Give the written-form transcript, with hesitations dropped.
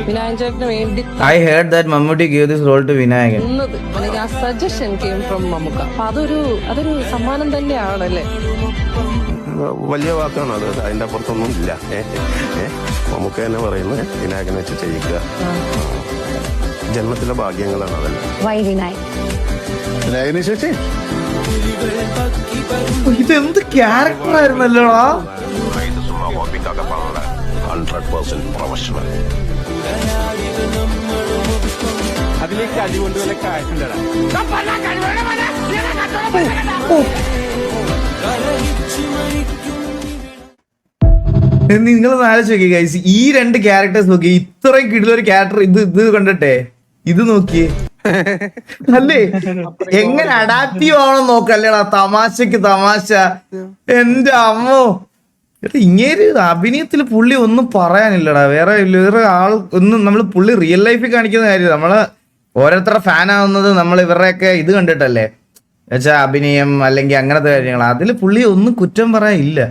വിനായകൻ ചേട്ടന് വേണ്ടി I heard that Mammootty gave this role to Vinayagan. തന്നത് അല്ലെങ്കിൽ ആ സജഷൻ കെയിം ഫ്രം മമ്മൂക്ക. അപ്പൊ അതൊരു സമ്മാനം തന്നെയാണല്ലേ. വലിയ വാക്കാണ് അത്, അതിന്റെ അപ്പുറത്തൊന്നും ഇല്ല. നമുക്ക് തന്നെ പറയുന്നത് വിനായകനെ വെച്ച് ചെയ്യിക്കുക, ജന്മത്തിലെ ഭാഗ്യങ്ങളാണ് അതല്ല. വൈ വിനായക് വിനായകനെ ചേച്ചി ഇതെന്ത് ക്യാരക്ടർ ആയിരുന്നല്ലോടാ. 100% പ്രൊഫഷണൽ. അതിലേക്ക് അടികൊണ്ട് വല്ല കാറ്റുണ്ടടാ. നിങ്ങൾ ആലോചിച്ച് നോക്കിയേ ഗൈസ്, ഈ രണ്ട് ക്യാരക്ടേഴ്സ് നോക്കി, ഇത്രയും കിടിലൊരു ക്യാരക്ടർ ഇത് കണ്ടിട്ടെ, ഇത് നോക്കിയേ അല്ലേ, എങ്ങനെ അഡാപ്റ്റീവ് ആവണം നോക്കല്ലേടാ. തമാശക്ക് തമാശ. എന്റെ അമ്മോ, ഇങ്ങേര് അഭിനയത്തിൽ പുള്ളി ഒന്നും പറയാനില്ലടാ. വേറെ ആൾ ഒന്നും, നമ്മൾ പുള്ളി റിയൽ ലൈഫിൽ കാണിക്കുന്ന കാര്യം, നമ്മള് ഓരോരുത്തരുടെ ഫാൻ ആവുന്നത് നമ്മൾ ഇവരുടെയൊക്കെ ഇത് കണ്ടിട്ടല്ലേ, എന്നുവെച്ചാൽ അഭിനയം അല്ലെങ്കിൽ അങ്ങനത്തെ കാര്യങ്ങൾ. അതിൽ പുള്ളി ഒന്നും കുറ്റം പറയാനില്ല.